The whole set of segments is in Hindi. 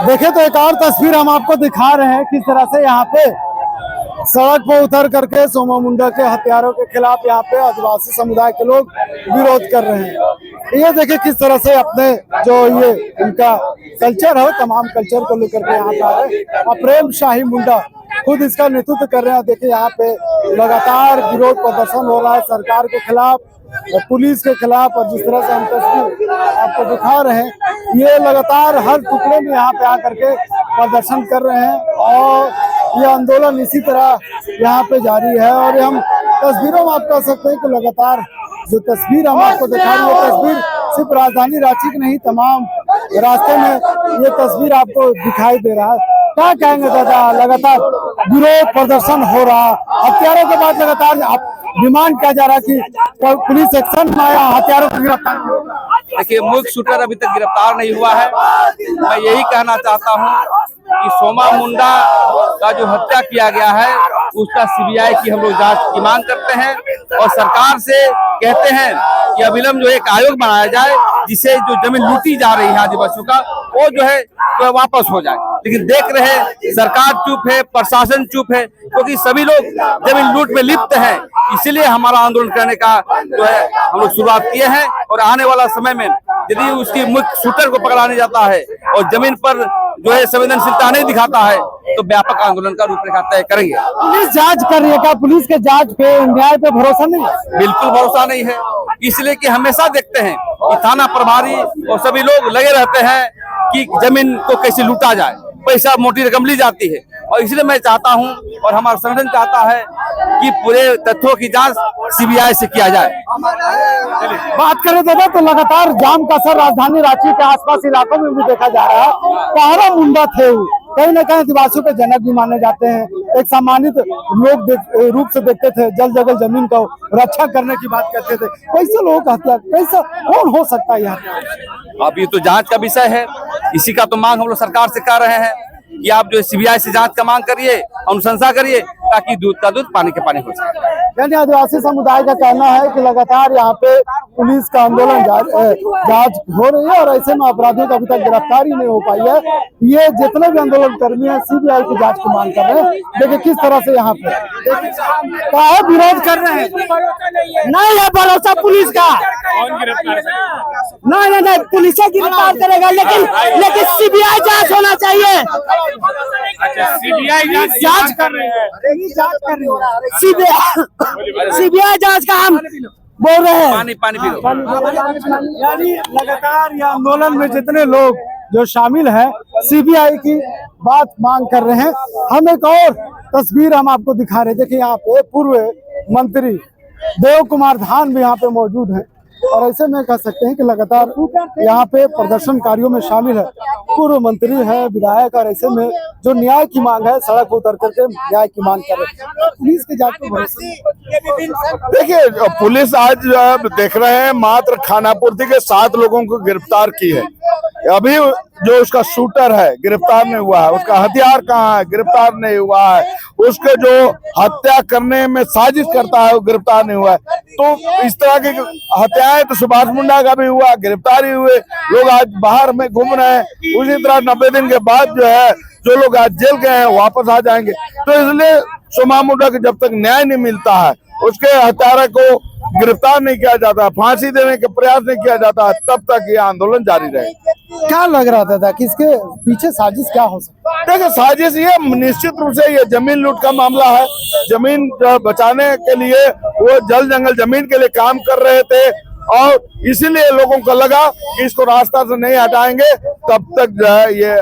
देखे तो एक और तस्वीर हम आपको दिखा रहे हैं किस तरह से यहाँ पे सड़क पर उतर करके सोमा मुंडा के हथियारों के खिलाफ यहाँ पे आदिवासी समुदाय के लोग विरोध कर रहे हैं। ये देखिए किस तरह से अपने जो ये इनका कल्चर है तमाम कल्चर को लेकर के यहाँ पे आ रहे हैं और प्रेम शाही मुंडा खुद इसका नेतृत्व कर रहे हैं। देखिए यहाँ पे लगातार विरोध प्रदर्शन हो रहा है सरकार के खिलाफ, पुलिस के खिलाफ। और जिस तरह से हम तस्वीर आपको दिखा रहे हैं ये लगातार हर टुकड़े में यहाँ पे आकर के प्रदर्शन कर रहे हैं और ये आंदोलन इसी तरह यहाँ पे जारी है। और हम तस्वीरों में आप कह सकते हैं कि लगातार जो तस्वीर हम आपको दिखा रहे हैं तस्वीर सिर्फ राजधानी रांची की नहीं, तमाम रास्ते में ये तस्वीर आपको दिखाई दे रहा है। क्या कहेंगे दादा, लगातार विरोध प्रदर्शन हो रहा, हथियारों के बाद लगातार डिमांड किया जा रहा है कि पुलिस एक्शन में आया, हथियारों को गिरफ्तार। देखिए मुख्य शूटर अभी तक गिरफ्तार नहीं हुआ है। मैं यही कहना चाहता हूँ कि सोमा मुंडा का जो हत्या किया गया है उसका सीबीआई की हम लोग जांच की मांग करते हैं और सरकार से कहते हैं कि अविलंब जो एक आयोग बनाया जाए जिसे जो जमीन लूटी जा रही है आदिवासियों का वो जो है तो वापस हो जाए। लेकिन देख रहे हैं सरकार चुप है, प्रशासन चुप है, क्योंकि सभी लोग जमीन लूट में लिप्त हैं। इसीलिए हमारा आंदोलन करने का जो है हम लोग शुरुआत किए हैं और आने वाला समय में यदि उसकी मुख्य शूटर को पकड़ा नहीं जाता है और जमीन पर जो है संवेदनशीलता नहीं दिखाता है तो व्यापक आंदोलन का रूपरेखा तय करेंगे। पुलिस जांच कर रही है, क्या पुलिस के जांच पे न्याय पे भरोसा नहीं है? बिल्कुल भरोसा नहीं है, इसलिए कि हमेशा देखते हैं कि थाना प्रभारी और सभी लोग लगे रहते हैं कि जमीन को कैसे लूटा जाए, पैसा मोटी रकम ली जाती है। और इसलिए मैं चाहता हूं और हमारा संगठन चाहता है कि पूरे तथ्यों की जांच सीबीआई से किया जाए। बात करें दादा तो लगातार जाम का असर राजधानी रांची के आसपास इलाकों में भी देखा जा रहा है। पहरा मुंडा थे कहीं न कहीं आदिवासियों के जनक भी माने जाते हैं, एक सम्मानित लोग रूप से देखते थे, जल जगल जमीन का रक्षा करने की बात करते थे। कैसे लोगों का हत्या, कैसा कौन हो सकता है यहाँ? अब ये तो जांच का विषय है, इसी का तो मांग हम लोग सरकार से कर रहे हैं कि आप जो सीबीआई से जांच का मांग करिए, अनुशंसा करिए ताकि दूध का दूध पानी के पानी हो सके। यानी आदिवासी समुदाय का कहना है कि लगातार यहाँ पे पुलिस का आंदोलन जांच हो रही है और ऐसे में अपराधियों का अभी तक गिरफ्तारी नहीं हो पाई है। ये जितने भी आंदोलन कर्मी हैं सीबीआई की जांच की मांग कर रहे हैं। देखिए किस तरह से यहाँ पे क्या विरोध कर रहे हैं। नहीं है भरोसा पुलिस का, नहीं पुलिस गिरफ्तार करेगा, लेकिन सीबीआई जांच होना चाहिए। सीबीआई जांच कर रहे हैं, सीबीआई जांच का हम बोल रहे हैं। पानी पानी पी लो। यानी लगातार ये आंदोलन में जितने लोग जो शामिल हैं सीबीआई की बात मांग कर रहे हैं। हम एक और तस्वीर हम आपको दिखा रहे हैं। देखिए यहाँ पे पूर्व मंत्री देव कुमार धान भी यहाँ पे मौजूद हैं और ऐसे में कह सकते हैं कि लगातार यहाँ पे प्रदर्शनकारियों में शामिल है पूर्व मंत्री है, विधायक। और ऐसे में जो न्याय की मांग है सड़क पर उतर करके न्याय की मांग कर रहे हैं। पुलिस की जांच में देखिए पुलिस आज देख रहे हैं मात्र खानापूर्ति के 7 लोगों को गिरफ्तार की है। अभी जो उसका शूटर है गिरफ्तार नहीं हुआ है, उसका हथियार कहाँ है गिरफ्तार नहीं हुआ है, उसके जो हत्या करने में साजिश करता है वो गिरफ्तार नहीं हुआ है। तो इस तरह की हत्याएं तो सुभाष मुंडा का भी हुआ, गिरफ्तारी हुए लोग आज बाहर में घूम रहे हैं। उसी तरह 90 दिन के बाद जो है जो लोग आज जेल गए हैं वापस आ जाएंगे। तो इसलिए सोमा मुंडा को जब तक न्याय नहीं मिलता है, उसके हत्यारे को गिरफ्तार नहीं किया जाता, फांसी देने का प्रयास नहीं किया जाता, तब तक ये आंदोलन जारी रहेगा। क्या लग रहा था कि इसके पीछे साजिश क्या हो सकता है? देखिए साजिश ये निश्चित रूप से ये जमीन लूट का मामला है। जमीन बचाने के लिए वो जल जंगल जमीन के लिए काम कर रहे थे और इसीलिए लोगों को लगा कि इसको रास्ता से नहीं हटाएंगे तब तक जो है ये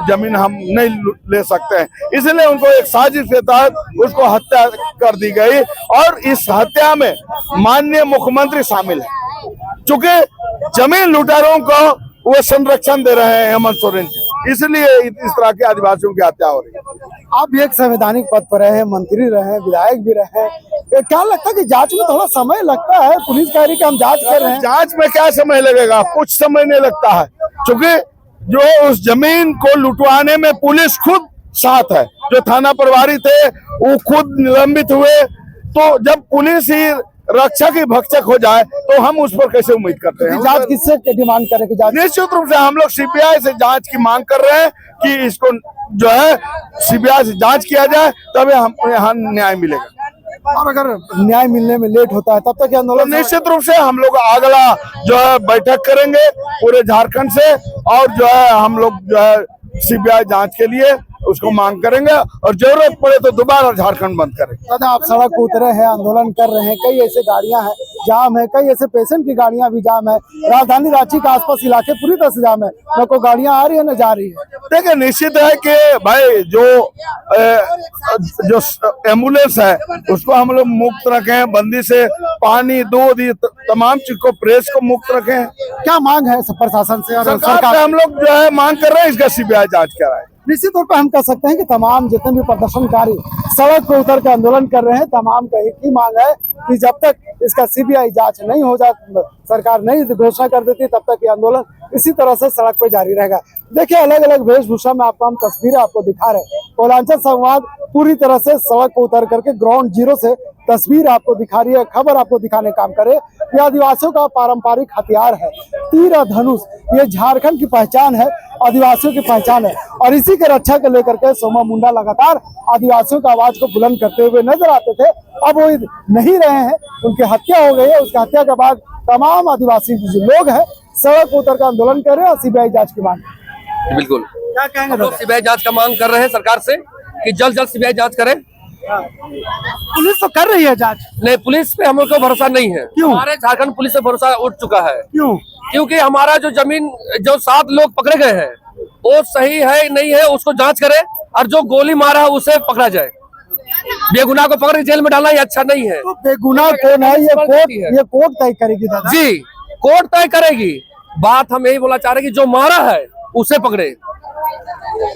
जमीन हम नहीं ले सकते हैं। इसलिए उनको एक साजिश के तहत उसको हत्या कर दी गई और इस हत्या में माननीय मुख्यमंत्री शामिल है। चूंकि जमीन लुटेरों को वो संरक्षण दे रहे हैं हेमंत सोरेन जी, इसलिए इस तरह के आदिवासियों की हत्या हो रही है। आप भी एक संवैधानिक पद पर रहे, मंत्री रहे, विधायक भी रहे, क्या लगता है कि जांच में थोड़ा समय लगता है? पुलिस कह रही कि हम जांच कर रहे हैं। जांच में क्या समय लगेगा, कुछ समय नहीं लगता है, क्योंकि जो उस जमीन को लुटवाने में पुलिस खुद साथ है। जो थाना प्रभारी थे वो खुद निलंबित हुए, तो जब पुलिस ही रक्षक ही भक्षक हो जाए तो हम उस पर कैसे उम्मीद करते हैं? जांच किससे डिमांड करें कि जांच? निश्चित रूप से हम लोग सीबीआई से जांच की मांग कर रहे हैं कि इसको जो है सीबीआई से जांच किया जाए, तभी हम यहाँ न्याय मिलेगा। और अगर न्याय मिलने में लेट होता है तब तक तो आंदोलन निश्चित रूप से हम लोग अगला जो है बैठक करेंगे पूरे झारखंड से, और जो है हम लोग जो है सीबीआई जांच के लिए उसको मांग करेंगे, और जरूरत पड़े तो दोबारा झारखंड बंद करेंगे। दादा, आप सड़क पर उतरे हैं, आंदोलन कर रहे हैं, कई ऐसे गाड़ियां हैं जाम है, कई ऐसे पेशेंट की गाड़ियां भी जाम है, राजधानी रांची के आसपास इलाके पूरी तरह से जाम है, न कोई गाड़ियां आ रही है न जा रही है। देखिए, निश्चित है कि भाई जो एम्बुलेंस है उसको हम लोग मुक्त रखें, बंदी से पानी दूध तमाम चीज को, प्रेस को मुक्त रखें। क्या मांग है प्रशासन से और सरकार से हम लोग जो है मांग कर रहे हैं इसका सीबीआई जांच कराए। निश्चित तौर पर हम कह सकते हैं कि तमाम जितने भी प्रदर्शनकारी सड़क पर उतर के आंदोलन कर रहे हैं, तमाम का एक ही मांग है कि जब तक इसका सीबीआई जांच नहीं हो जाती, सरकार नहीं घोषणा कर देती, तब तक ये आंदोलन इसी तरह से सड़क पर जारी रहेगा। देखिए, अलग अलग वेशभूषा में आपको हम तस्वीरें आपको दिखा रहे हैं। कोलांचल संवाद पूरी तरह से सड़क पर उतर करके ग्राउंड जीरो से तस्वीर आपको दिखा रही है, खबर आपको दिखाने काम करे। ये आदिवासियों का पारंपरिक हथियार है, तीर और धनुष। ये झारखंड की पहचान है, आदिवासियों की पहचान है, और इसी के रक्षा को लेकर के सोमा मुंडा लगातार आदिवासियों की आवाज को बुलंद करते हुए नजर आते थे। अब वो नहीं रहे हैं, उनकी हत्या हो गई है। उसकी हत्या के बाद तमाम आदिवासी जो लोग हैं सड़क पर उतर कर आंदोलन कर रहे हैं और सीबीआई जांच की मांग। बिल्कुल, क्या कहेंगे? लोग सीबीआई जांच का मांग कर रहे हैं सरकार से कि जल्द सीबीआई जांच करे। पुलिस तो कर रही है जांच। नहीं, पुलिस पे हम लोग को भरोसा नहीं है। क्यों? हमारे झारखंड पुलिस से भरोसा उठ चुका है। क्यों? क्योंकि हमारा जो जमीन, जो 7 लोग पकड़े गए हैं वो सही है नहीं है उसको जांच करे, और जो गोली मारा है उसे पकड़ा जाए। बेगुनाह को पकड़ के जेल में डालना ये अच्छा नहीं है। तो बेगुनाह कौन है ये कोर्ट तय करेगी दादा जी, कोर्ट तय करेगी। बात हम यही बोला चाह रहे हैं कि जो मारा है उसे पकड़े।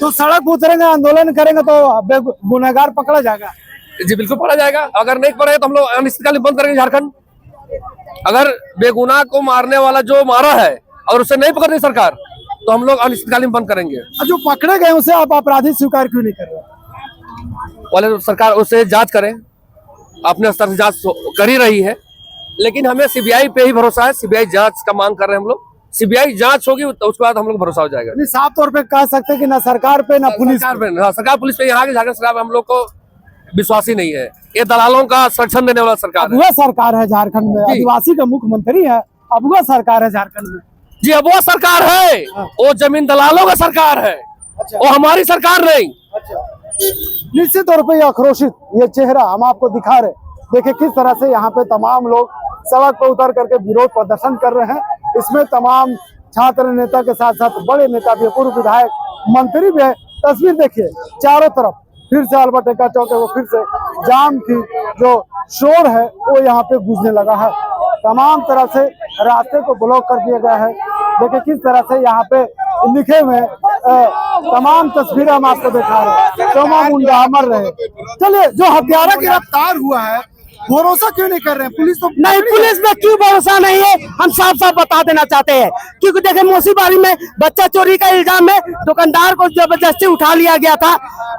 तो सड़क पर उतरेंगे, आंदोलन करेंगे तो गुनहगार पकड़ा जाएगा। जी बिल्कुल पकड़ा जाएगा। अगर नहीं पकड़ेगा तो हम लोग अनिश्चितकालीन बंद करेंगे झारखंड। अगर बेगुनाह को मारने वाला जो मारा है और उसे नहीं पकड़ रही सरकार तो हम लोग अनिश्चितकालीन बंद करेंगे। और जो पकड़े गए उसे आप अपराधी स्वीकार क्यों नहीं कर रहे? वाले सरकार उसे जांच करें, अपने स्तर से जांच कर ही रही है, लेकिन हमें सीबीआई पे ही भरोसा है। सीबीआई जांच का मांग कर रहे हैं हम लोग। सीबीआई जांच होगी तो उसके बाद हम लोग भरोसा हो जाएगा। नहीं, साफ तौर पे कह सकते हैं कि ना सरकार पे ना पुलिस सरकार पे, हाँ, सरकार पुलिस पे, यहाँ की झारखंड सरकार हम लोग को विश्वास ही नहीं है। ये दलालों का संरक्षण देने वाला सरकार है। अबुआ सरकार है झारखंड में, आदिवासी का मुख्यमंत्री है, अबुआ सरकार है झारखंड में। जी, अब वो सरकार है, वो जमीन दलालों का सरकार है। अच्छा। वो हमारी सरकार नहीं। अच्छा। निश्चित तौर पे ये आक्रोशित ये चेहरा हम आपको दिखा रहे। देखिए किस तरह से यहाँ पे तमाम लोग सड़क पर उतर करके विरोध प्रदर्शन कर रहे हैं। इसमें तमाम छात्र नेता के साथ साथ बड़े नेता भी, पूर्व विधायक, मंत्री भी है। तस्वीर देखिए, चारों तरफ फिर से अल्बर्ट एक्का चौक है वो फिर से जाम की जो शोर है वो यहाँ पे गूंजने लगा है। तमाम तरह से रास्ते को ब्लॉक कर दिया गया है। देखिए किस तरह से यहाँ पे लिखे हुए तमाम तस्वीरें हम आपको दिखा रहे हैं। सोमा मुंडा अमर रहे। चलिए, जो हत्यारा गिरफ्तार हुआ है भरोसा क्यों नहीं कर रहे हैं? पुलिस तो नहीं, पुलिस में क्यों भरोसा नहीं है हम साफ साफ बता देना चाहते हैं। क्योंकि देखिए, मोसीबारी में बच्चा चोरी का इल्जाम में दुकानदार को जबरदस्ती उठा लिया गया था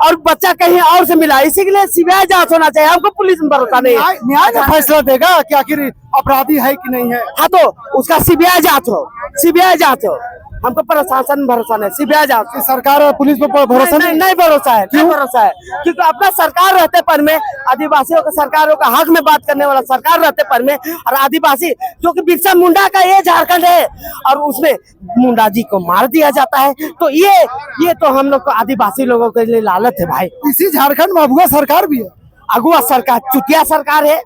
और बच्चा कहीं और से मिला। इसी के लिए सीबीआई जांच होना चाहिए। हमको पुलिस में भरोसा नहीं है। न्याय का फैसला देगा कि आखिर अपराधी है कि नहीं है। हाँ, तो उसका सीबीआई जांच हो, सीबीआई जांच हो। हमको प्रशासन में भरोसा नहीं, सीबीआई जांच। सरकार और पुलिस पर भरोसा नहीं भरोसा है। क्यों भरोसा है? क्योंकि अपना सरकार रहते पर में, आदिवासियों के सरकारों का हक में बात करने वाला सरकार रहते पर में, और आदिवासी जो कि बिरसा मुंडा का ये झारखंड है और उसमें मुंडा जी को मार दिया जाता है, तो ये तो हम लोग को आदिवासी लोगों के लिए लालच है भाई। इसी झारखंड में अगुआ सरकार भी है। अगुआ सरकार चुटिया सरकार है,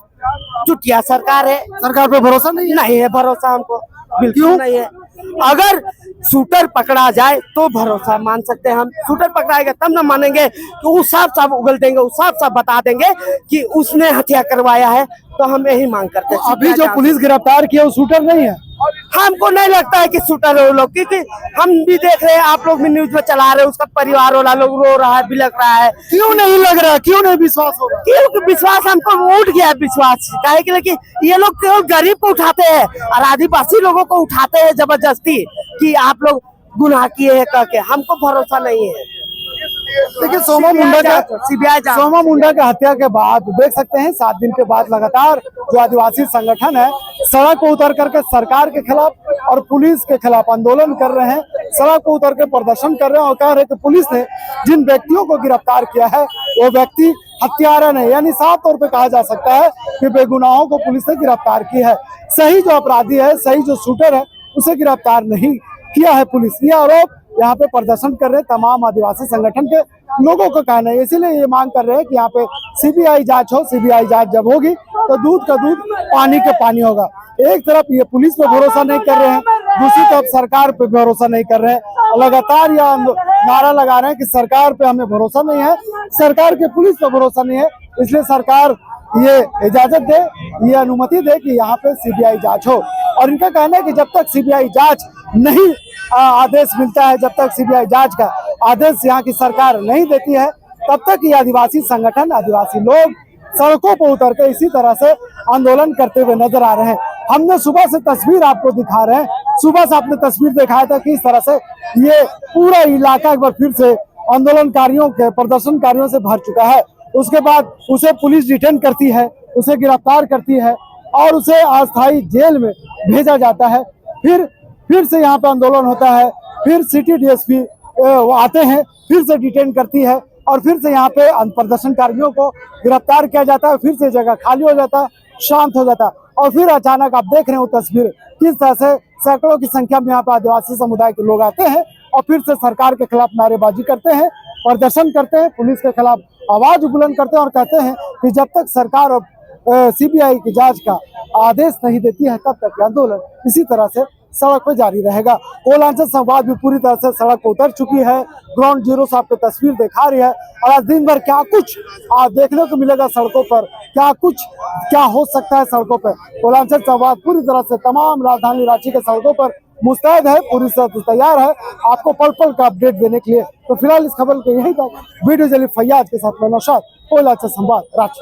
चुटिया सरकार है। सरकार पे भरोसा नहीं है भरोसा हमको बिल्कुल नहीं है। अगर शूटर पकड़ा जाए तो भरोसा मान सकते हैं हम। शूटर पकड़ाएगा तब ना मानेंगे कि वो साफ साफ उगल देंगे, वो साफ साफ बता देंगे कि उसने हत्या करवाया है। तो हम यही मांग करते हैं। अभी जो पुलिस गिरफ्तार किया वो शूटर नहीं है। हमको नहीं लगता है कि शूटर है वो लोग, क्योंकि हम भी देख रहे हैं, आप लोग भी न्यूज में चला रहे हैं, उसका परिवार वाला लोग रो रहा है, बिलक रहा है। क्यों नहीं लग रहा? क्यों नहीं विश्वास हो रहा? क्योंकि विश्वास हमको उठ गया है। विश्वास काहे के लिए कि ये लोग केवल गरीब को उठाते हैं और आदिवासी लोगों को उठाते हैं जबरदस्ती कि आप लोग गुनाह किए हैं करके। हमको भरोसा नहीं है। देखिए, सोमा मुंडा के हत्या के बाद देख सकते हैं 7 दिन के बाद लगातार जो आदिवासी संगठन है सड़क पर उतर करके सरकार के खिलाफ और पुलिस के खिलाफ आंदोलन कर रहे हैं। सड़क पर उतर के प्रदर्शन कर रहे हैं और कह रहे हैं कि पुलिस ने जिन व्यक्तियों को गिरफ्तार किया है वो व्यक्ति हत्यारा नहीं, यानी साफ तौर पे कहा जा सकता है कि बेगुनाहों को पुलिस ने गिरफ्तार की है। सही जो अपराधी है, सही जो शूटर है, उसे गिरफ्तार नहीं किया है पुलिस। यह आरोप यहाँ पे प्रदर्शन कर रहे तमाम आदिवासी संगठन के लोगों का कहना है। इसीलिए ये मांग कर रहे हैं कि यहाँ पे सीबीआई जांच हो। सीबीआई जांच जब होगी तो दूध का दूध पानी के पानी होगा। एक तरफ ये पुलिस पे भरोसा नहीं कर रहे हैं, दूसरी तरफ सरकार पे भरोसा नहीं कर रहे हैं। लगातार यह नारा लगा रहे हैं कि सरकार पे हमें भरोसा नहीं है, सरकार के पुलिस पे भरोसा नहीं है, इसलिए सरकार ये इजाजत दे, ये अनुमति दे कि यहाँ पे सीबीआई जांच हो। और इनका कहना है कि जब तक सीबीआई जांच नहीं आदेश मिलता है, जब तक सीबीआई जांच का आदेश यहाँ की सरकार नहीं देती है, तब तक ये आदिवासी संगठन, आदिवासी लोग सड़कों पर उतर के इसी तरह से आंदोलन करते हुए नजर आ रहे हैं। हमने सुबह से तस्वीर आपको दिखा रहे हैं, सुबह से आपने तस्वीर दिखाया था कि इस तरह से ये पूरा इलाका एक बार फिर से आंदोलनकारियों के, प्रदर्शनकारियों से भर चुका है। उसके बाद उसे पुलिस डिटेन करती है, उसे गिरफ्तार करती है और उसे अस्थायी जेल में भेजा जाता है। फिर से यहाँ पे आंदोलन होता है, फिर सिटी डीएसपी आते हैं, फिर से डिटेन करती है और फिर से यहाँ पे प्रदर्शनकारियों को गिरफ्तार किया जाता है। फिर से जगह खाली हो जाता है, शांत हो जाता है और फिर अचानक आप देख रहे हो तस्वीर, किस तरह से सैकड़ों की संख्या में यहाँ पे आदिवासी समुदाय के लोग आते हैं और फिर से सरकार के खिलाफ नारेबाजी करते हैं, प्रदर्शन करते हैं, पुलिस के खिलाफ आवाज बुलंद करते हैं और कहते हैं कि जब तक सरकार और सीबीआई की जांच का आदेश नहीं देती है तब तक आंदोलन इसी तरह से सड़क पर जारी रहेगा। कोलांचल संवाद भी पूरी तरह से सड़क पर उतर चुकी है, ग्राउंड जीरो से आपको तस्वीर दिखा रही है और आज दिन भर क्या कुछ देखने को मिलेगा सड़कों पर, क्या हो सकता है सड़कों पर। कोलांचल संवाद पूरी तरह से तमाम राजधानी रांची के सड़कों पर मुस्तैद है, पूरी तरह तैयार है आपको पल पल का अपडेट देने के लिए। तो फिलहाल इस खबर के यहीं तक। वीडियो जर्नलिस्ट फैयाज के साथ मैं नौशाद, कोलांचल संवाद रांची।